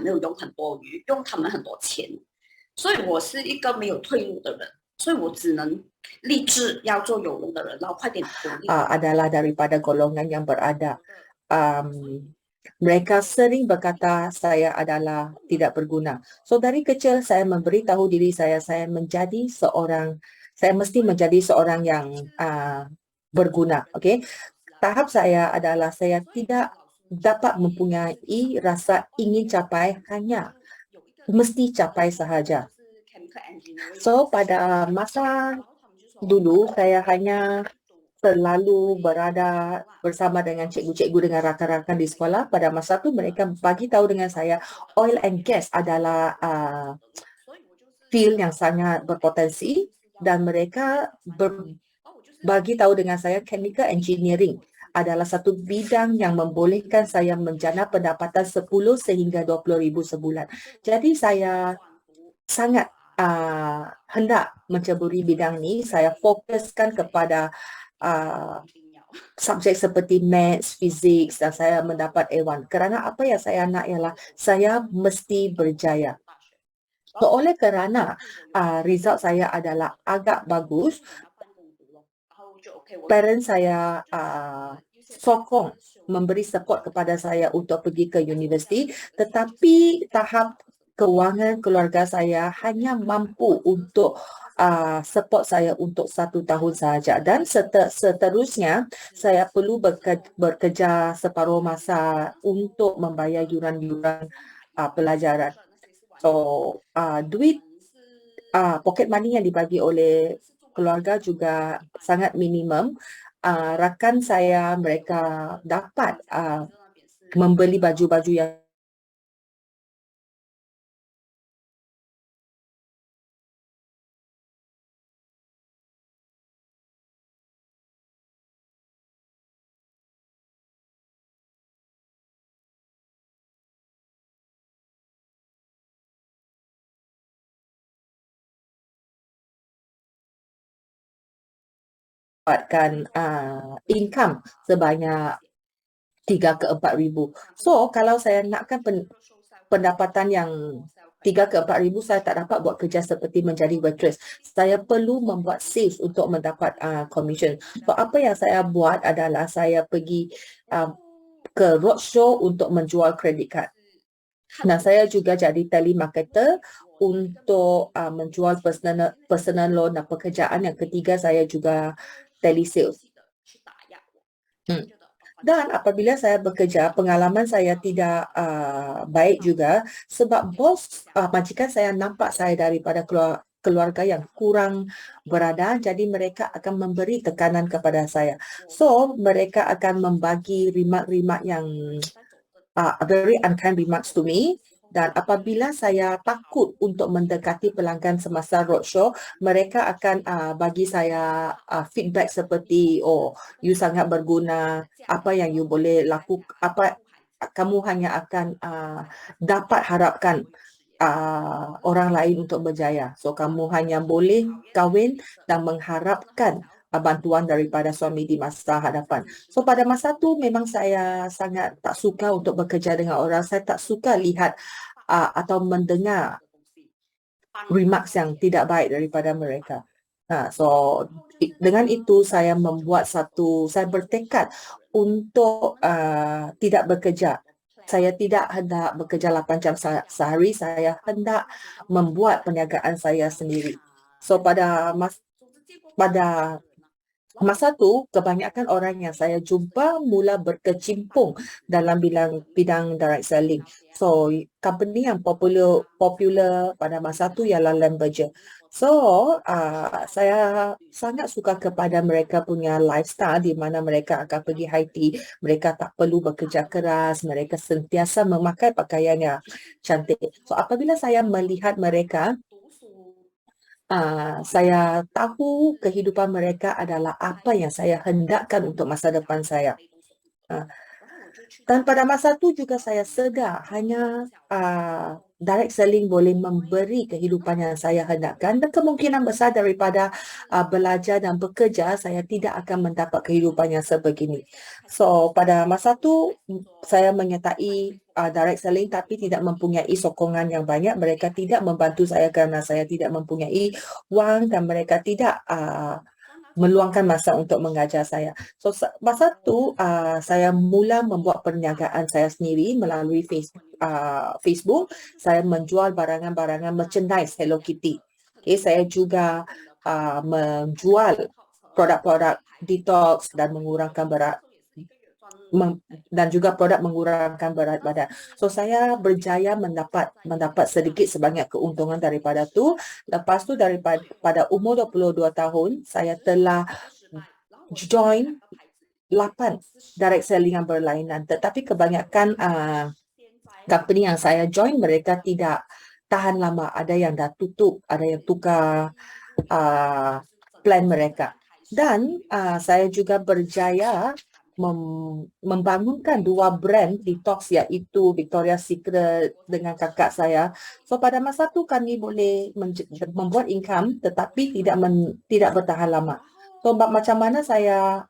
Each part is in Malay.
没有用很多余，用他们很多钱，所以我是一个没有退路的人，所以我只能立志要做有用的人，然后快点独立。adalah daripada golongan yang berada. Mereka sering berkata saya adalah tidak berguna. So dari kecil saya memberitahu diri saya mesti menjadi seorang yang berguna. Okay? Tahap saya adalah saya tidak dapat mempunyai rasa ingin capai, hanya mesti capai sahaja. So pada masa dulu saya hanya selalu berada bersama dengan cikgu-cikgu, dengan rakan-rakan di sekolah. Pada masa tu mereka bagi tahu dengan saya oil and gas adalah field yang sangat berpotensi, dan mereka bagi tahu dengan saya chemical engineering adalah satu bidang yang membolehkan saya menjana pendapatan 10 sehingga 20,000 sebulan. Jadi saya sangat hendak menceburi bidang ni. Saya fokuskan kepada subjek seperti maths, fiziks, dan saya mendapat A1. Kerana apa yang saya nak ialah saya mesti berjaya. So, oleh kerana result saya adalah agak bagus, parents saya sokong, memberi support kepada saya untuk pergi ke universiti, tetapi tahap kewangan keluarga saya hanya mampu untuk support saya untuk 1 tahun sahaja, dan seterusnya saya perlu bekerja separuh masa untuk membayar yuran-yuran pelajaran. So duit pocket money yang dibagi oleh keluarga juga sangat minimum. Rakan saya mereka dapat membeli baju-baju yang dapatkan income sebanyak 3 ke 4 ribu. So kalau saya nakkan pendapatan yang 3 ke 4 ribu, saya tak dapat buat kerja seperti menjadi waitress. Saya perlu membuat sales untuk mendapat commission. So apa yang saya buat adalah saya pergi ke roadshow untuk menjual credit card. Nah, saya juga jadi telemarketer untuk menjual personal loan, dan pekerjaan yang ketiga saya juga telesales. Dan apabila saya bekerja, pengalaman saya tidak baik juga, sebab bos majikan saya nampak saya daripada keluarga yang kurang berada, jadi mereka akan memberi tekanan kepada saya. So mereka akan membagi remark-remark yang very unkind remarks to me. Dan apabila saya takut untuk mendekati pelanggan semasa roadshow, mereka akan bagi saya feedback seperti, oh, you sangat berguna, apa yang you boleh lakukan, apa kamu hanya akan dapat harapkan orang lain untuk berjaya. So kamu hanya boleh kahwin dan mengharapkan bantuan daripada suami di masa hadapan. So pada masa tu memang saya sangat tak suka untuk bekerja dengan orang. Saya tak suka lihat atau mendengar remarks yang tidak baik daripada mereka. So dengan itu saya saya bertekad untuk tidak bekerja. Saya tidak hendak bekerja 8 jam sehari, saya hendak membuat perniagaan saya sendiri. So pada masa tu, kebanyakan orang yang saya jumpa mula berkecimpung dalam bidang direct selling. So, company yang popular pada masa tu ialah Lamborghini. So, saya sangat suka kepada mereka punya lifestyle di mana mereka akan pergi high tea, mereka tak perlu bekerja keras, mereka sentiasa memakai pakaian yang cantik. So, apabila saya melihat mereka, saya tahu kehidupan mereka adalah apa yang saya hendakkan untuk masa depan saya. Dan pada masa itu juga saya sedar hanya direct selling boleh memberi kehidupan yang saya hendakkan, dan kemungkinan besar daripada belajar dan bekerja saya tidak akan mendapat kehidupan yang sebegini. So pada masa itu saya menyertai direct selling tapi tidak mempunyai sokongan yang banyak. Mereka tidak membantu saya kerana saya tidak mempunyai wang dan mereka tidak meluangkan masa untuk mengajar saya. So masa tu saya mula membuat perniagaan saya sendiri melalui Facebook. Saya menjual barangan-barangan merchandise Hello Kitty. Okay, saya juga menjual produk-produk detox dan mengurangkan berat dan juga produk mengurangkan berat badan. So saya berjaya mendapat sedikit sebanyak keuntungan daripada tu. Lepas tu pada umur 22 tahun saya telah join 8 direct selling yang berlainan, tetapi kebanyakan company yang saya join mereka tidak tahan lama. Ada yang dah tutup, ada yang tukar plan mereka. Dan saya juga berjaya membangunkan 2 brand detox iaitu Victoria's Secret dengan kakak saya. So pada masa tu kami boleh membuat income tetapi tidak bertahan lama. So macam mana saya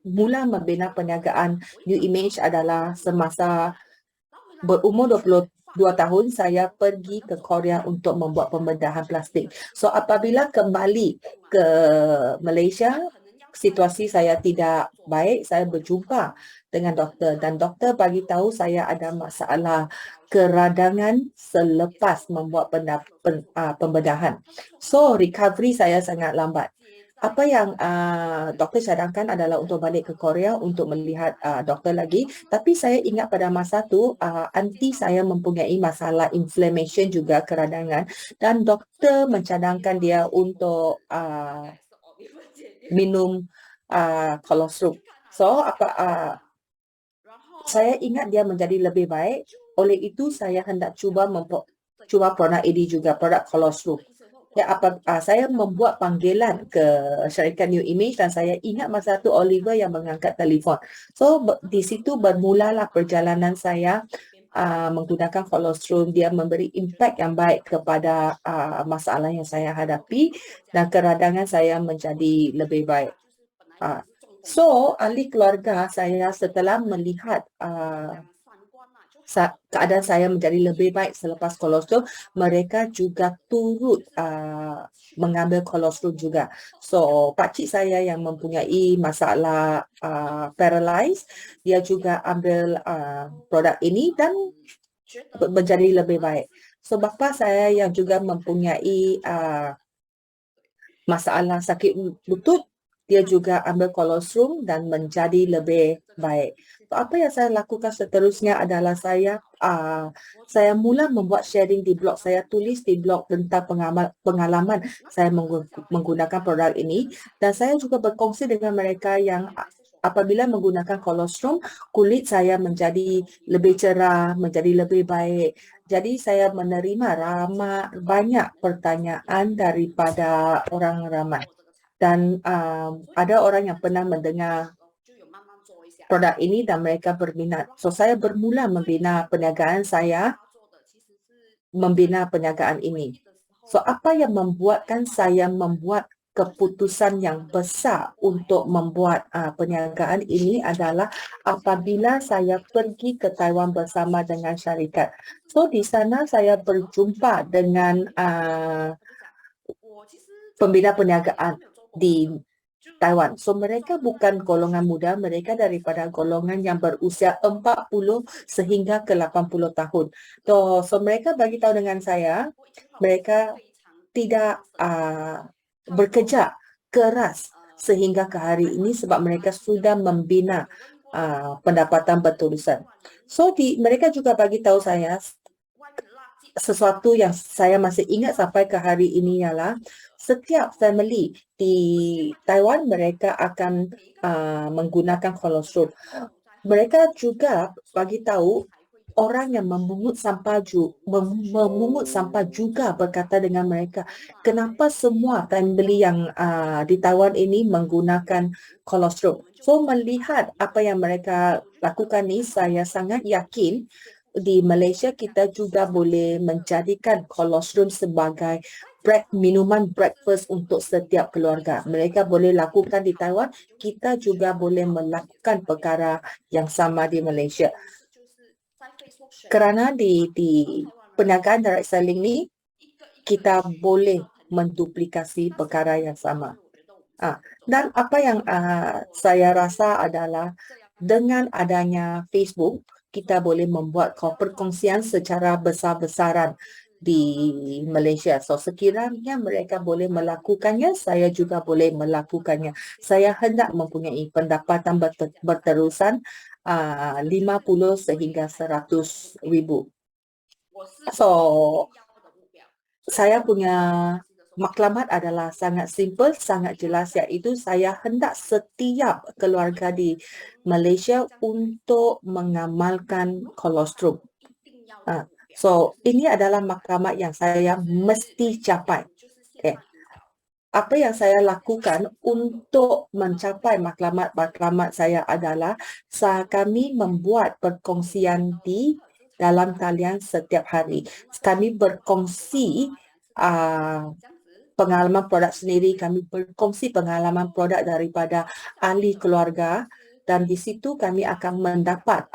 mula membina perniagaan New Image adalah semasa berumur 22 tahun saya pergi ke Korea untuk membuat pembedahan plastik. So apabila kembali ke Malaysia, situasi saya tidak baik, saya berjumpa dengan doktor dan doktor bagi tahu saya ada masalah keradangan selepas membuat pembedahan. So recovery saya sangat lambat. Apa yang doktor cadangkan adalah untuk balik ke Korea untuk melihat doktor lagi. Tapi saya ingat pada masa tu aunty saya mempunyai masalah inflammation juga keradangan dan doktor mencadangkan dia untuk minum kolostrum. So saya ingat dia menjadi lebih baik. Oleh itu saya hendak cuba produk ini juga, produk kolostrum. Saya membuat panggilan ke syarikat New Image dan saya ingat masa tu Oliver yang mengangkat telefon. So di situ bermulalah perjalanan saya menggunakan kolostrum. Dia memberi impak yang baik kepada masalah yang saya hadapi dan keradangan saya menjadi lebih baik. So ahli keluarga saya setelah melihat keadaan saya menjadi lebih baik selepas kolostrum, mereka juga turut mengambil kolostrum juga. So pakcik saya yang mempunyai masalah paralyzed, dia juga ambil produk ini dan menjadi lebih baik. So bapa saya yang juga mempunyai masalah sakit lutut, dia juga ambil kolostrum dan menjadi lebih baik. So, apa yang saya lakukan seterusnya adalah saya mula membuat sharing di blog. Saya tulis di blog tentang pengalaman saya menggunakan produk ini dan saya juga berkongsi dengan mereka yang apabila menggunakan kolostrum, kulit saya menjadi lebih cerah, menjadi lebih baik. Jadi saya menerima banyak pertanyaan daripada orang ramai. Dan ada orang yang pernah mendengar produk ini dan mereka berminat. So saya bermula membina perniagaan ini. So apa yang membuatkan saya membuat keputusan yang besar untuk membuat perniagaan ini adalah apabila saya pergi ke Taiwan bersama dengan syarikat. So di sana saya berjumpa dengan pembina perniagaan di Taiwan. So mereka bukan golongan muda, mereka daripada golongan yang berusia 40 sehingga ke 80 tahun. So mereka bagi tahu dengan saya, mereka tidak bekerja keras sehingga ke hari ini sebab mereka sudah membina pendapatan berterusan. So mereka juga bagi tahu saya sesuatu yang saya masih ingat sampai ke hari ini ialah setiap family di Taiwan mereka akan menggunakan kolostrum. Mereka juga bagi tahu orang yang memungut sampah juga berkata dengan mereka, kenapa semua family yang di Taiwan ini menggunakan kolostrum. So melihat apa yang mereka lakukan ini, saya sangat yakin di Malaysia kita juga boleh menjadikan kolostrum sebagai minuman breakfast untuk setiap keluarga. Mereka boleh lakukan di Taiwan, kita juga boleh melakukan perkara yang sama di Malaysia. kerana di perniagaan direct selling ni kita boleh menduplikasi perkara yang sama. Dan apa yang saya rasa adalah dengan adanya Facebook, kita boleh membuat perkongsian secara besar-besaran di Malaysia. So sekiranya mereka boleh melakukannya, saya juga boleh melakukannya. Saya hendak mempunyai pendapatan berterusan 50 sehingga 100 ribu. So saya punya maklumat adalah sangat simple, sangat jelas, iaitu saya hendak setiap keluarga di Malaysia untuk mengamalkan kolostrum. So ini adalah maklumat yang saya mesti capai. Okay. Apa yang saya lakukan untuk mencapai maklumat saya adalah kami membuat perkongsian di dalam talian setiap hari. Kami berkongsi pengalaman produk sendiri, kami berkongsi pengalaman produk daripada ahli keluarga dan di situ kami akan mendapat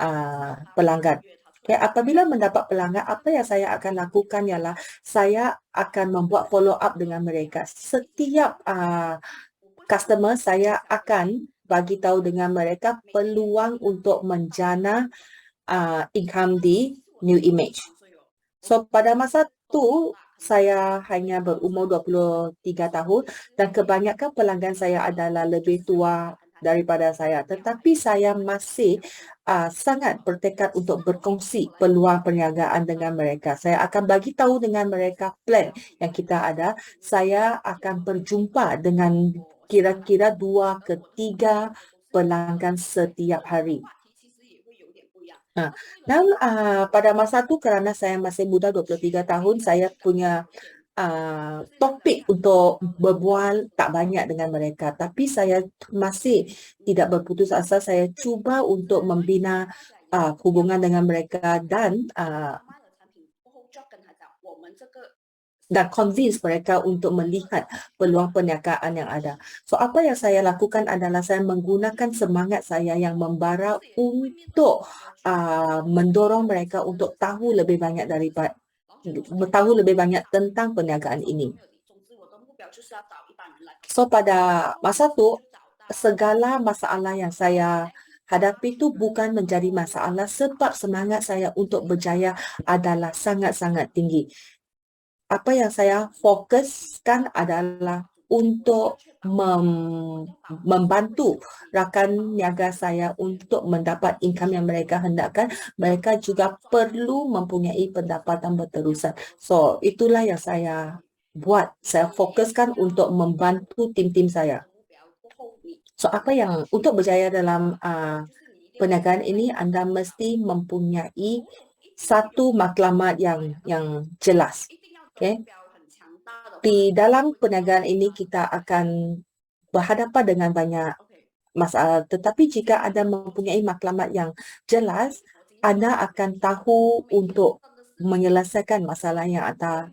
pelanggan. Okay, apabila mendapat pelanggan, apa yang saya akan lakukan ialah saya akan membuat follow up dengan mereka. Setiap customer saya akan bagi tahu dengan mereka peluang untuk menjana income di New Image. So pada masa tu saya hanya berumur 23 tahun dan kebanyakan pelanggan saya adalah lebih tua daripada saya. Tetapi saya masih sangat bertekad untuk berkongsi peluang perniagaan dengan mereka. Saya akan bagi tahu dengan mereka plan yang kita ada. Saya akan berjumpa dengan kira-kira 2 ke 3 pelanggan setiap hari. Dan pada masa tu kerana saya masih muda 23 tahun, saya punya topik untuk berbual tak banyak dengan mereka. Tapi saya masih tidak berputus asa. Saya cuba untuk membina hubungan dengan mereka dan convince mereka untuk melihat peluang perniagaan yang ada. So apa yang saya lakukan adalah saya menggunakan semangat saya yang membara untuk mendorong mereka untuk tahu lebih banyak tentang perniagaan ini. So pada masa tu segala masalah yang saya hadapi itu bukan menjadi masalah sebab semangat saya untuk berjaya adalah sangat-sangat tinggi. Apa yang saya fokuskan adalah untuk membantu rakan niaga saya untuk mendapat income yang mereka hendakkan. Mereka juga perlu mempunyai pendapatan berterusan. So, itulah yang saya buat. Saya fokuskan untuk membantu tim-tim saya. So, apa yang untuk berjaya dalam perniagaan ini, anda mesti mempunyai satu maklumat yang jelas. Okay. Di dalam perniagaan ini kita akan berhadapan dengan banyak masalah. Tetapi jika anda mempunyai maklumat yang jelas, anda akan tahu untuk menyelesaikan masalah yang anda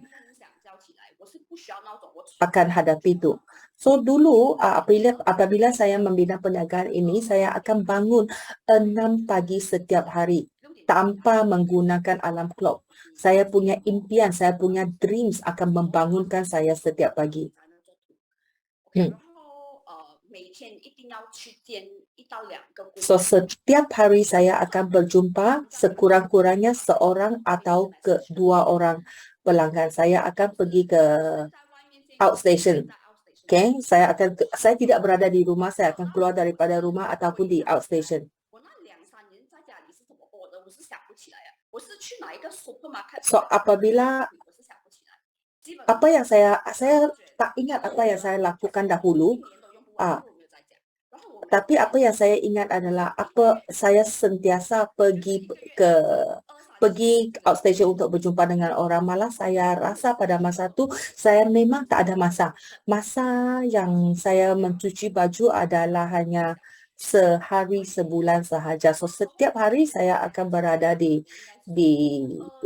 akan hadapi itu. So dulu apabila saya membina perniagaan ini, saya akan bangun 6 pagi setiap hari tanpa menggunakan alarm clock. Saya punya impian, saya punya dreams akan membangunkan saya setiap pagi. So setiap hari saya akan berjumpa sekurang-kurangnya seorang atau kedua orang pelanggan. Saya akan pergi ke outstation. Okay, saya tidak berada di rumah, saya akan keluar daripada rumah ataupun di outstation. So apabila apa yang saya tak ingat apa yang saya lakukan dahulu, tapi apa yang saya ingat adalah saya sentiasa pergi outstation untuk berjumpa dengan orang. Malah saya rasa pada masa tu saya memang tak ada masa. Masa yang saya mencuci baju adalah hanya sehari sebulan sahaja. So setiap hari saya akan berada di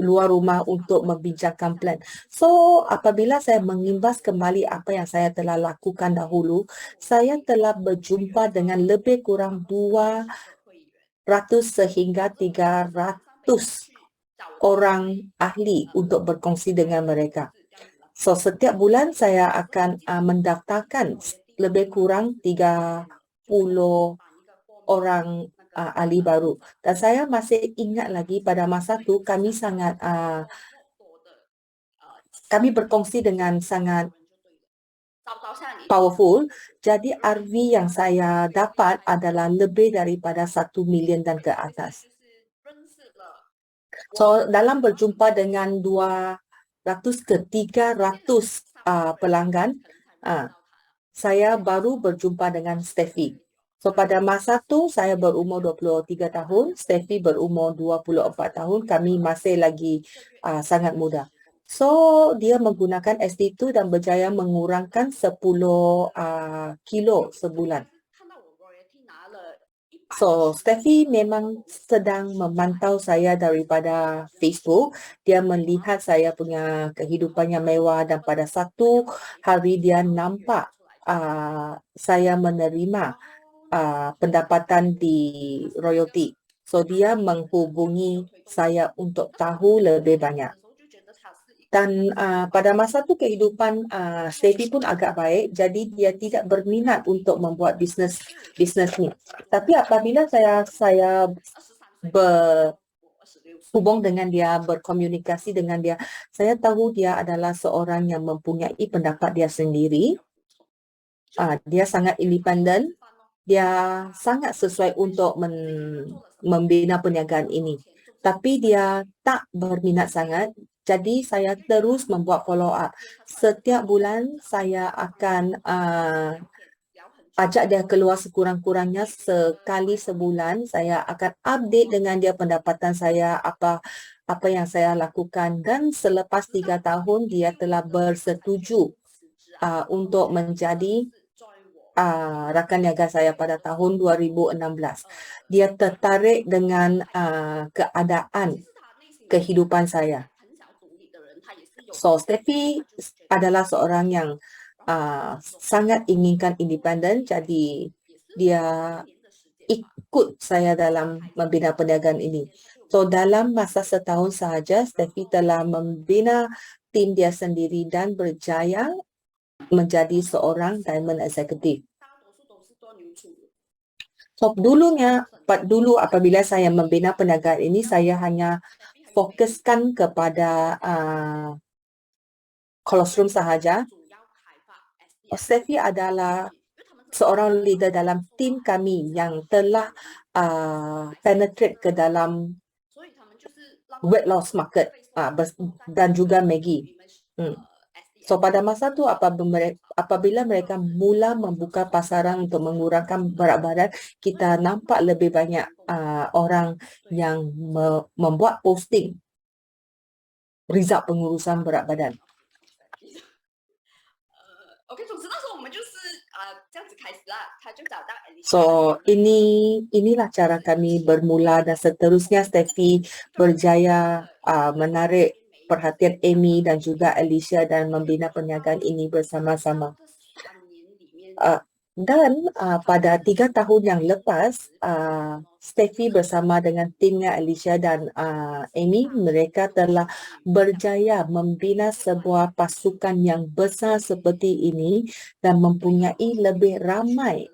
luar rumah untuk membincangkan plan. So apabila saya mengimbas kembali apa yang saya telah lakukan dahulu, saya telah berjumpa dengan lebih kurang 200 sehingga 300 orang ahli untuk berkongsi dengan mereka. So, setiap bulan saya akan mendaftarkan lebih kurang 30 orang ahli baru. Dan saya masih ingat lagi pada masa tu kami berkongsi dengan sangat powerful. Jadi RV yang saya dapat adalah lebih daripada 1 million dan ke atas. So, dalam berjumpa dengan 200 ke 300 pelanggan, saya baru berjumpa dengan Steffi. So, pada masa tu saya berumur 23 tahun, Steffi berumur 24 tahun, kami masih lagi sangat muda. So, dia menggunakan SD2 dan berjaya mengurangkan 10 kilo sebulan. So, Steffi memang sedang memantau saya daripada Facebook. Dia melihat saya punya kehidupan yang mewah dan pada satu hari dia nampak saya menerima pendapatan di royalty. So, dia menghubungi saya untuk tahu lebih banyak. Dan pada masa tu kehidupan Steffi pun agak baik, jadi dia tidak berminat untuk membuat bisnes ni. Tapi apabila saya berhubung dengan dia, berkomunikasi dengan dia, saya tahu dia adalah seorang yang mempunyai pendapat dia sendiri. Dia sangat independen, dia sangat sesuai untuk membina perniagaan ini. Tapi dia tak berminat sangat. Jadi saya terus membuat follow up. Setiap bulan saya akan ajak dia keluar sekurang-kurangnya sekali sebulan. Saya akan update dengan dia pendapatan saya, apa yang saya lakukan. Dan selepas 3 tahun dia telah bersetuju untuk menjadi rakan niaga saya pada tahun 2016. Dia tertarik dengan keadaan kehidupan saya. So, Steffi adalah seorang yang sangat inginkan independen, jadi dia ikut saya dalam membina perniagaan ini. So, dalam masa setahun sahaja, Steffi telah membina tim dia sendiri dan berjaya menjadi seorang diamond executive. So, dulu apabila saya membina perniagaan ini, saya hanya fokuskan kepada colostrum sahaja. Steffi adalah seorang leader dalam tim kami yang telah penetrate ke dalam weight loss market dan juga Maggi. So, pada masa tu apabila mereka mula membuka pasaran untuk mengurangkan berat badan, kita nampak lebih banyak orang yang membuat posting result pengurusan berat badan. So, inilah cara kami bermula dan seterusnya Steffi berjaya menarik perhatian Amy dan juga Alicia dan membina perniagaan ini bersama-sama. Dan pada 3 tahun yang lepas, Steffi bersama dengan timnya Alicia dan Amy, mereka telah berjaya membina sebuah pasukan yang besar seperti ini dan mempunyai lebih ramai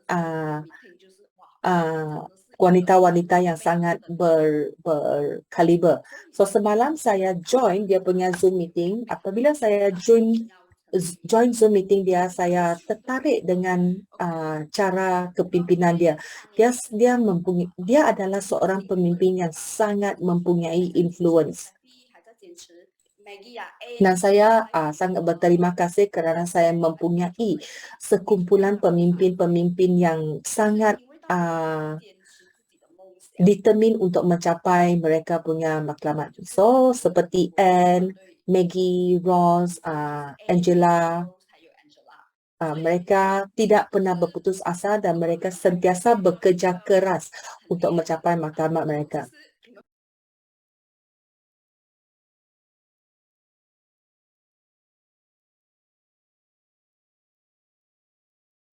wanita-wanita yang sangat berkaliber. So, semalam saya join dia punya Zoom meeting. Apabila saya join Zoom meeting dia, saya tertarik dengan cara kepimpinan dia. Dia adalah seorang pemimpin yang sangat mempunyai influence. Dan saya sangat berterima kasih kerana saya mempunyai sekumpulan pemimpin-pemimpin yang sangat determine untuk mencapai mereka punya matlamat. So, seperti Anne, Maggie, Ross, Angela, mereka tidak pernah berputus asa dan mereka sentiasa bekerja keras untuk mencapai matlamat mereka.